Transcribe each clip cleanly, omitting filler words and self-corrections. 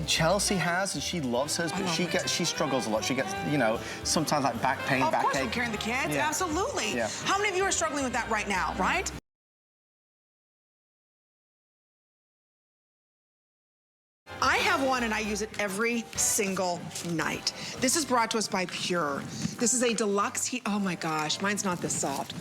Chelsea has, and she loves hers, but she struggles a lot. She gets, you know, sometimes like back pain, backache. Of course, I'm carrying the kids. Yeah. Absolutely. Yeah. How many of you are struggling with that right now, right? I have one and I use it every single night. This is brought to us by Pure. This is a deluxe heat. Oh my gosh, mine's not this soft.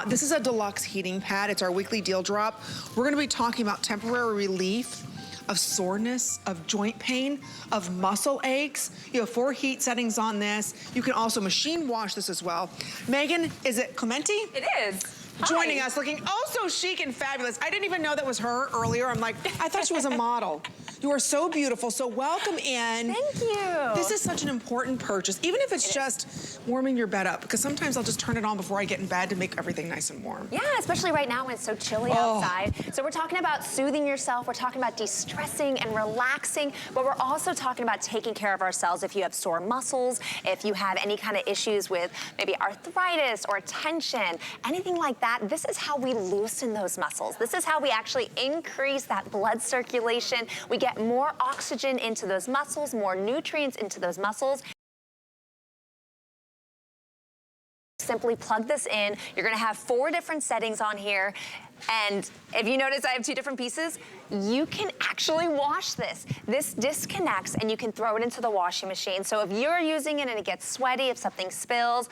This is a deluxe heating pad. It's our weekly deal drop. We're gonna be talking about temporary relief of soreness, of joint pain, of muscle aches. You have 4 heat settings on this. You can also machine wash this as well. Megan, is it Clementi? It is. Joining us, looking oh so chic and fabulous. I didn't even know that was her earlier. I'm like, I thought she was a model. You are so beautiful, so welcome in. Thank you. This is such an important purchase, even if it's just warming your bed up, because sometimes I'll just turn it on before I get in bed to make everything nice and warm. Yeah, especially right now when it's so chilly outside. So we're talking about soothing yourself, we're talking about de-stressing and relaxing, but we're also talking about taking care of ourselves if you have sore muscles, if you have any kind of issues with maybe arthritis or tension, anything like that. This is how we loosen those muscles. This is how we actually increase that blood circulation. We get more oxygen into those muscles, more nutrients into those muscles. Simply plug this in. You're gonna have 4 different settings on here. And if you notice I have 2 different pieces, you can actually wash this. This disconnects and you can throw it into the washing machine. So if you're using it and it gets sweaty, if something spills,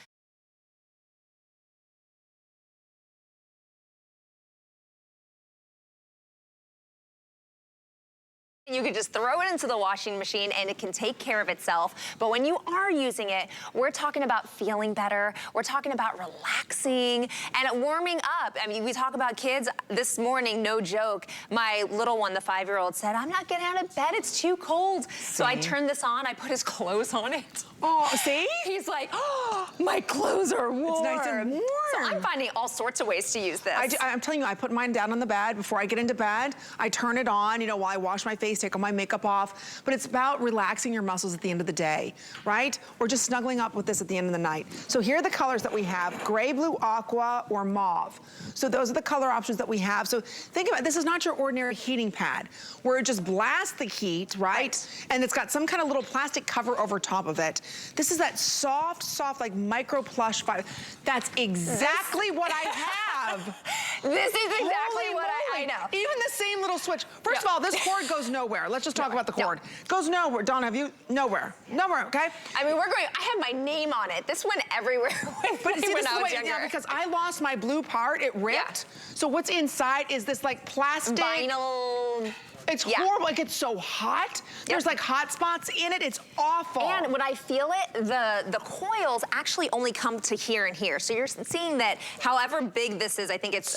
you could just throw it into the washing machine and it can take care of itself. But when you are using it, we're talking about feeling better. We're talking about relaxing and warming up. I mean, we talk about kids. This morning, no joke, my little one, the 5-year-old, said, I'm not getting out of bed. It's too cold. So I turned this on. I put his clothes on it. Oh, see? He's like, oh, my clothes are warm. It's nice and warm. So I'm finding all sorts of ways to use this. I'm telling you, I put mine down on the bed before I get into bed. I turn it on, you know, while I wash my face, take all my makeup off. But it's about relaxing your muscles at the end of the day, right? Or just snuggling up with this at the end of the night. So here are the colors that we have: gray, blue, aqua, or mauve. So those are the color options that we have. So think about it. This is not your ordinary heating pad where it just blasts the heat, right? And it's got some kind of little plastic cover over top of it. This is that soft, like micro plush vibe. That's exactly what I have. This is exactly what I know. Even the same little switch. First of all, this cord goes nowhere. Let's just talk about the cord. Goes nowhere. Dawn, have you? Nowhere. Nowhere, okay? I mean, I have my name on it. This went everywhere when I was younger. Yeah, because I lost my blue part. It ripped. Yeah. So what's inside is this like plastic. Vinyl. It's horrible. It gets so hot. There's like hot spots in it. It's awful. And when I feel it, the coils actually only come to here and here. So you're seeing that however big this is, I think it's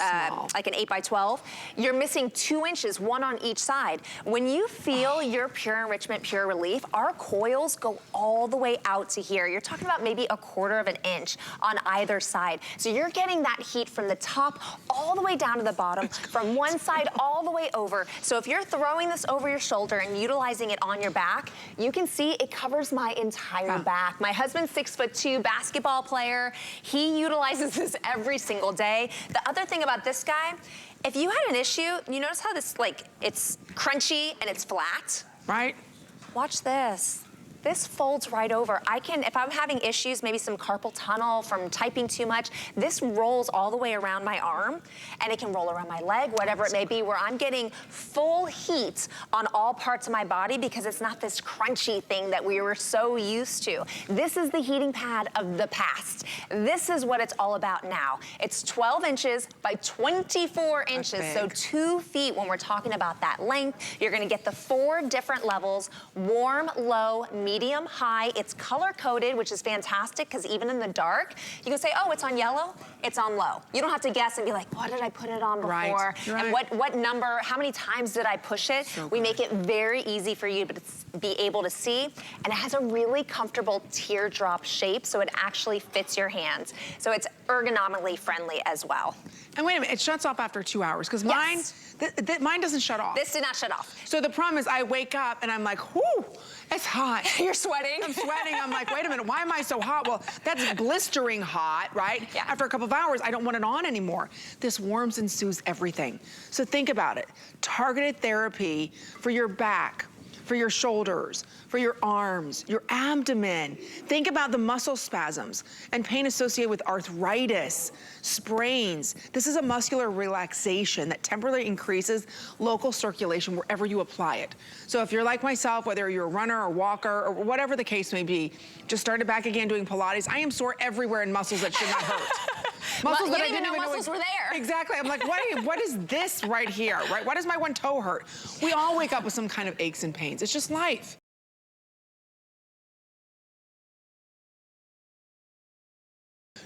like an 8x12, you're missing 2 inches, 1 on each side. When you feel your Pure Enrichment Pure Relief, our coils go all the way out to here. You're talking about maybe 1/4 of an inch on either side. So you're getting that heat from the top all the way down to the bottom, from one side all the way over. So if you're throwing this over your shoulder and utilizing it on your back, you can see it covers my entire back. My husband's 6'2" basketball player. He utilizes this every single day. The other thing about this guy, if you had an issue, you notice how this, like, it's crunchy and it's flat? Right. Watch this. This folds right over. I can, if I'm having issues, maybe some carpal tunnel from typing too much, this rolls all the way around my arm and it can roll around my leg, whatever it may be, where I'm getting full heat on all parts of my body because it's not this crunchy thing that we were so used to. This is the heating pad of the past. This is what it's all about now. It's 12 inches by 24 inches, so 2 feet when we're talking about that length. You're gonna get the 4 different levels: warm, low, medium, high. It's color coded, which is fantastic because even in the dark, you can say, oh, it's on yellow, it's on low. You don't have to guess and be like, what did I put it on before? Right. And what number, how many times did I push it? We make it very easy for you to be able to see. And it has a really comfortable teardrop shape, so it actually fits your hands. So it's ergonomically friendly as well. And wait a minute, it shuts off after 2 hours because mine, mine doesn't shut off. This did not shut off. So the problem is I wake up and I'm like, whoo, it's hot. You're sweating. I'm sweating. I'm like, wait a minute, why am I so hot? Well, that's blistering hot, right? Yeah. After a couple of hours, I don't want it on anymore. This warms and soothes everything. So think about it. Targeted therapy for your back, for your shoulders, for your arms, your abdomen. Think about the muscle spasms and pain associated with arthritis, sprains. This is a muscular relaxation that temporarily increases local circulation wherever you apply it. So if you're like myself, whether you're a runner or walker or whatever the case may be, just started back again doing Pilates. I am sore everywhere in muscles that should not hurt. Muscles that I didn't even know muscles were there. Exactly. I'm like, what is this right here, right? Why does my one toe hurt? We all wake up with some kind of aches and pains. It's just life.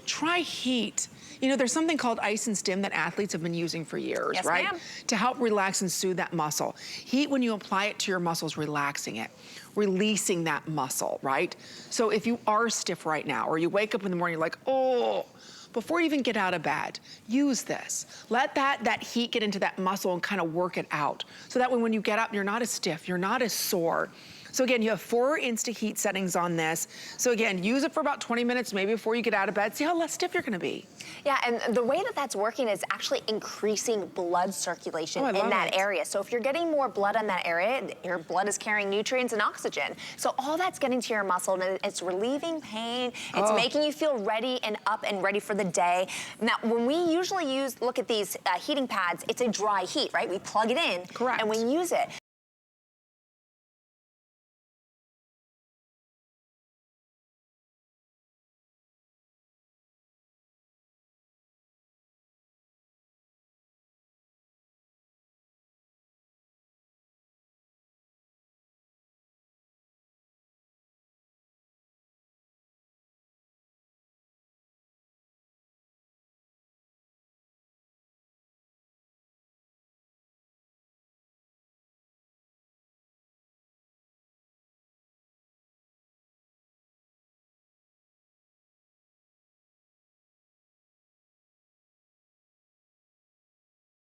Try heat. You know, there's something called ice and stim that athletes have been using for years, Yes, right? ma'am. To help relax and soothe that muscle. Heat, when you apply it to your muscles, relaxing it, releasing that muscle, right? So if you are stiff right now, or you wake up in the morning, you're like, oh, before you even get out of bed, use this. Let that heat get into that muscle and kind of work it out. So that way when you get up, you're not as stiff, you're not as sore. So again, you have 4 Insta Heat settings on this. So again, use it for about 20 minutes, maybe before you get out of bed. See how less stiff you're gonna be. Yeah, and the way that that's working is actually increasing blood circulation in that area. So if you're getting more blood in that area, your blood is carrying nutrients and oxygen. So all that's getting to your muscle, and it's relieving pain. It's making you feel ready and up and ready for the day. Now, when we usually look at these heating pads, it's a dry heat, right? We plug it in, correct, and we use it.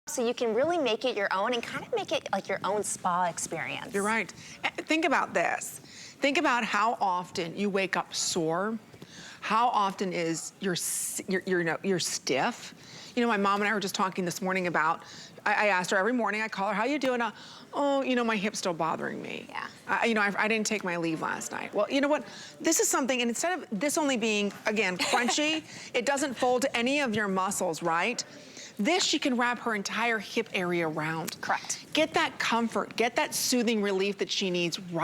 So you can really make it your own and kind of make it like your own spa experience. You're right. Think about this. Think about how often you wake up sore. How often is you're stiff. You know, my mom and I were just talking this morning about, I asked her every morning, I call her, how you doing? Oh, you know, my hip's still bothering me. Yeah. You know, I didn't take my leave last night. Well, you know what? This is something, and instead of this only being, again, crunchy, it doesn't fold to any of your muscles, right? This, she can wrap her entire hip area around. Correct. Get that comfort, get that soothing relief that she needs right